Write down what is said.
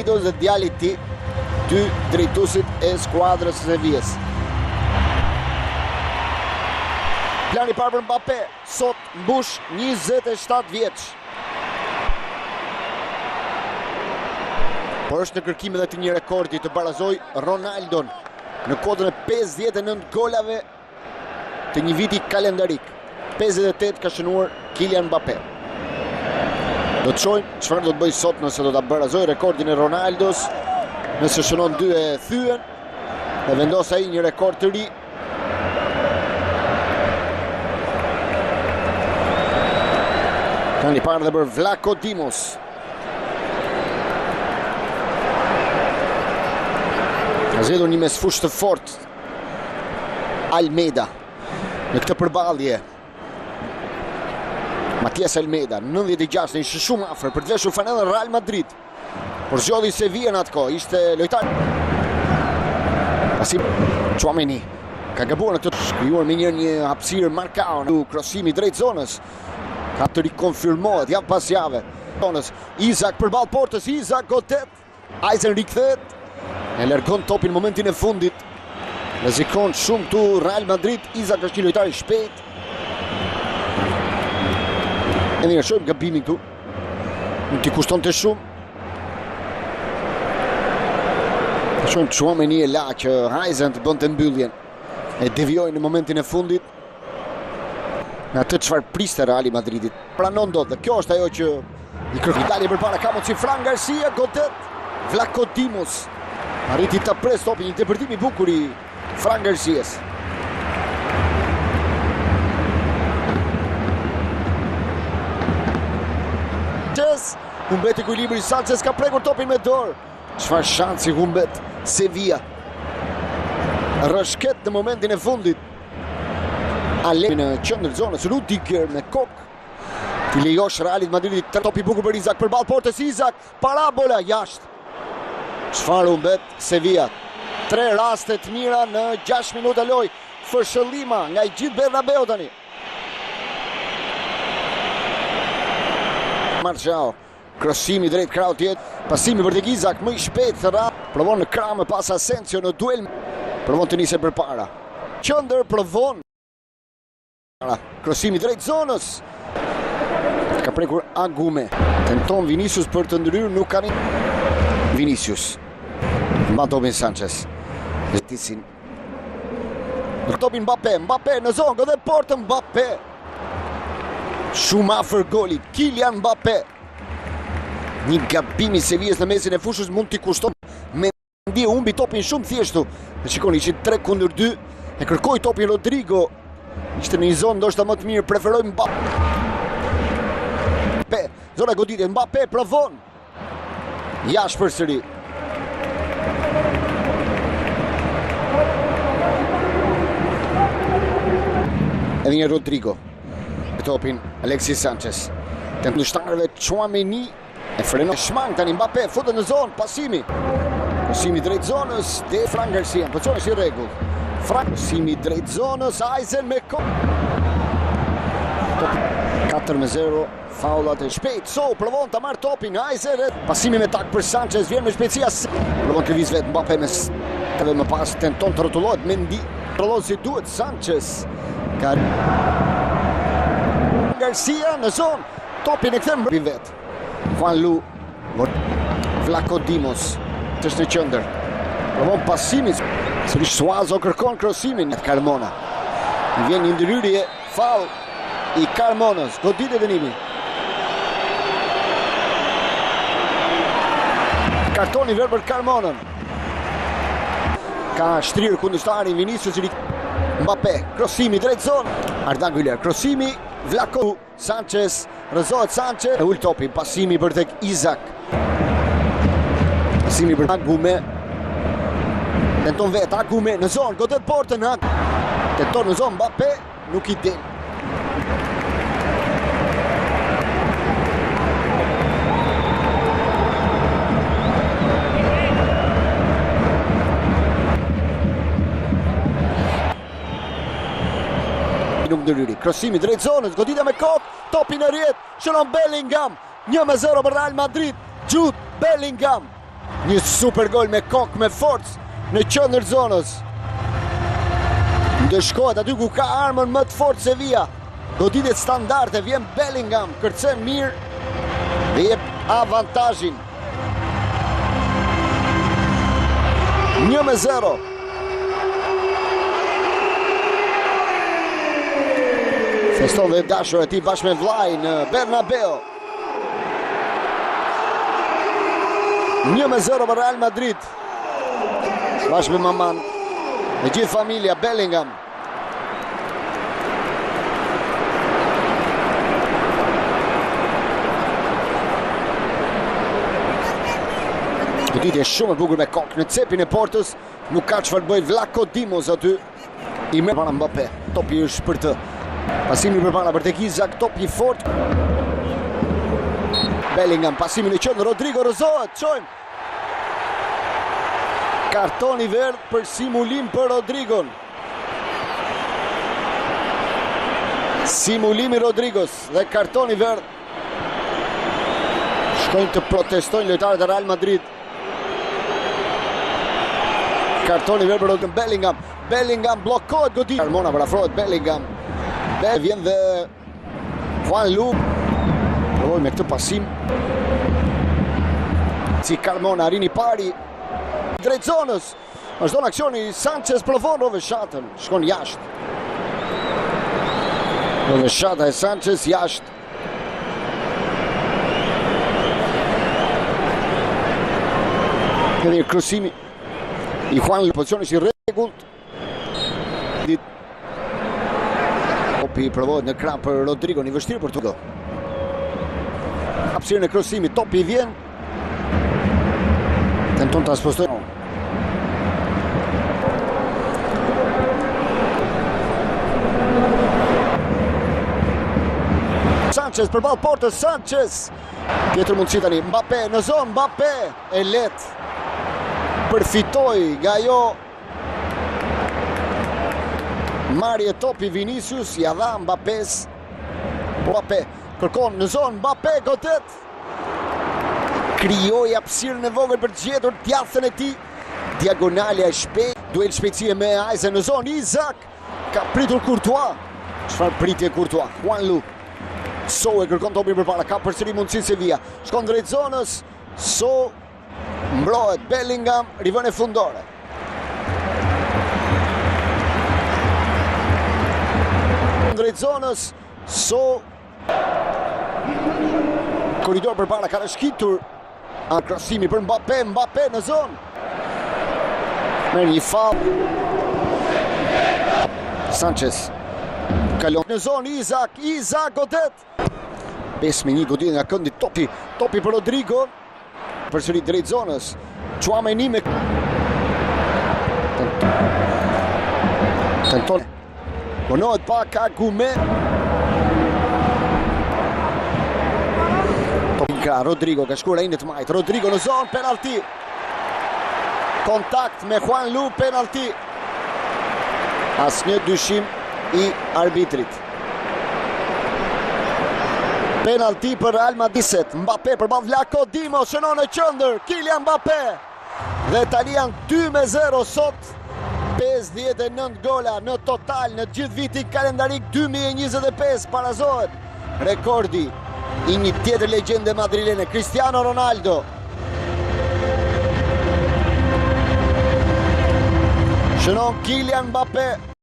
Ronaldo dhe djali ti, dy drejtuesit e skuadrës së Sevillas. Plani parë për Mbappé, sot mbush 27 vjeç. Por është në kërkim edhe të një rekordi të barazoj Ronaldon në kodën e 59 golave të një viti kalendarik. 58 ka shënuar Kylian Mbappé. Do të shohim çfarë do të bëj sot nëse do ta barazoj rekordin e Ronaldos, nëse shënon 2 e thyen dhe vendos ai një rekord të ri. Tani parë dhe për Vlaco Dimos. Ka zgjedhur një mesfush të fortë Almeida në këtë përballje. Matias Almeida, 96, ishte shumë afër për të veshur fanellën Real Madrid. Por zgjodhi Sevilla në atë kohë, ishte lojtar. Pasi Tchouaméni ka gabuar në këtë, shkruar me një hapësirë Marcao, krosimi drejt zonës. Ka të rikonfirmohet javë pas jave. Isak përballë portës, Isak godet. Eisen rikthehet. E largon topin në momentin e fundit. Rrezikon shumë këtu Real Madrid. Isak është një lojtar i shpejt. E një shohim gabimin këtu. Nuk t'i kushtonte shumë. Shohim Tchouaméni e la që Eisen të bënte mbylljen. E devijoi në momentin e fundit. Në atë çfarë priste Real Madridit. Pranon dot dhe kjo është ajo që i kërkon. Dalje përpara ka mundsi Fran Garcia, godet Vlaco Dimos. Arriti ta pres topin, një ndërtim i bukur i Fran Garcias. Humbet ekuilibri, Sanchez ka prekur topin me dorë. Çfarë shansi humbet Sevilla. Rrshket në momentin e fundit. Ale në qendër zonës, Rudiger me kokë. Ti lejosh Realit Madridit të topi bukur për Isak përballë portës, Isak, parabola jashtë. Çfarë humbet Sevilla? 3 raste të mira në 6 minuta lojë. Fshëllima nga i gjithë Bernabeu tani. Marciao, krosimi drejt krahut tjetër, pasimi për tek Isak, më i shpejt thëra. Provon në krah me pas Asensio në duel. Provon të nisë përpara. Qendër provon. Krosimi drejt zonës. Ka prekur Agume. Tenton Vinicius për të ndryrë, nuk ka Vinicius. Mban topin Sanchez. Tisin. Në topin Mbappé, Mbappé në zonë dhe portë Mbappé. Shumë afër goli, Kylian Mbappé. Një gabim i Sevillas në mesin e fushës mund t'i kushton. Mendy humbi topin shumë thjeshtu. Dhe shikoni, ishin 3 kundër 2. E kërkoi topin Rodrigo. Ishte në një zonë ndoshta më të mirë, preferoi Mbappé. Zona goditje, Mbappé provon. Jashtë përsëri. Edhe një Rodrigo. Topin Alexis Sanchez. Tenton shtarëve Tchouaméni e frenon shmang tani Mbappé, futet në zonë, pasimi. Pasimi drejt zonës de Fran Garcia. Pozicioni si rregull. Pasimi drejt zonës, Eisen me kokë. 4-0, faullat e shpejt. Provon ta marr topin Eisen. Pasimi me tak për Sanchez, vjen me shpejtësi. Provon të lëviz vet Mbappé më pas tenton të rrotullohet Mendy. Kontrollon si duhet Sanchez. Garcia në zonë, topin e kthen mbi vet. Juan Lu, Vlaco Dimos, është në qendër. Provon pasimin. Sërish Suazo kërkon krosimin e Carmona. I vjen një ndryrje faull i Carmonas, goditë dënimi. Kartoni ver për Carmonan. Ka shtrirë kundërshtarin Vinicius. Mbappé, krosimi drejt zonë. Arda Güler, krosimi, Vlaco Sanchez, rrezohet Sanchez, ul topi, pasimi për tek Isak. Pasimi për Agume. Tenton vet Agume në zonë, godet portën. Tenton në zonë Mbappé, nuk i del. Nuk ndërhyri, krosimi drejt zonës, goditja me kokë, topin e rjet, shënon Bellingham, 1-0 për Real Madrid, Jude Bellingham, Një super gol me kokë, me forcë në qendër zonës. Ndëshkohet aty ku ka armën më të fortë Sevilla. Goditjet standarde, vjen Bellingham, kërcen mirë dhe jep avantazhin. 1-0. Feston dhe dashur e tij bashkë me vllai në Bernabeu. 1-0 për Real Madrid. Bashkë me maman, me gjithë familja Bellingham. Goditje shumë e bukur me kokë në cepin e portës. Nuk ka çfarë bëj Vlako Dimos aty. I merr para Mbappé. Topi është për të. Pasimi përpara për tek Isak, topi fort. Bellingham, pasimi në qendër, Rodrigo rrëzohet, çojmë. Kartoni verdh për simulim për Rodrigon. Simulimi Rodrigos dhe kartoni verdh. Shkojnë të protestojnë lojtarët e Real Madrid. Kartoni verdh për Bellingham. Bellingham bllokohet goditja. Carmona parafrohet Bellingham. Vjen dhe Juan Lu. Provoj me këtë pasim. Si Carmona rini pari drejt zonës. Vazhdon aksioni, Sanchez provon roveshatën, shkon jashtë. Roveshata e Sanchez jashtë. Edhe krysimi i Juan Lu, pozicioni si rregullt. Topi provohet në krah për Rodrigo, i vështirë për të. Hapësirën e kryesimit, topi vjen. Tenton ta spostoj. Sanchez përballë portës, Sanchez. Tjetër mundësi tani, Mbappé në zonë, Mbappé e let. Përfitoi nga ajo marrje topi Vinicius, ja dha Mbappés. Mbappé kërkon në zonë, Mbappé godet. Krijoi hapësirën e vogël për të gjetur djathën e tij. Diagonale e shpejt, duel shpejtësie me Aizen në zonë, Isak ka pritur Courtois. Çfarë pritje Courtois? Juan Lu. So e kërkon topin përpara, ka përsëri mundësi Sevilla. Shkon drejt zonës, So mbrohet Bellingham, rivën e fundore. Drejt zonës, So korridor përpara, ka rëshkitur krasimi për Mbappé, Mbappé në zonë. Merr një fall. Sanchez kalon në zonë, Isak godet. 5-1 goditje nga këndi, topi për Rodrigo. Përsëri drejt zonës. Tchouaméni me tenton. Bonohet pa ka Gume. Topinka Rodrigo ka shkuar ai në të majt. Rodrigo në zonë, penalti. Kontakt me Juan Lu, penalti. Asnjë dyshim i arbitrit. Penalti për Real Madrid. Mbappé përballë Vlako Dimos, shënon në qendër, Kylian Mbappé. Dhe tani janë 2-0 sot. 59 gola në total në gjithë vitin kalendarik 2025. Parazohet rekordi i një tjetër legjende madrilene, Cristiano Ronaldo. Shënon Kylian Mbappé.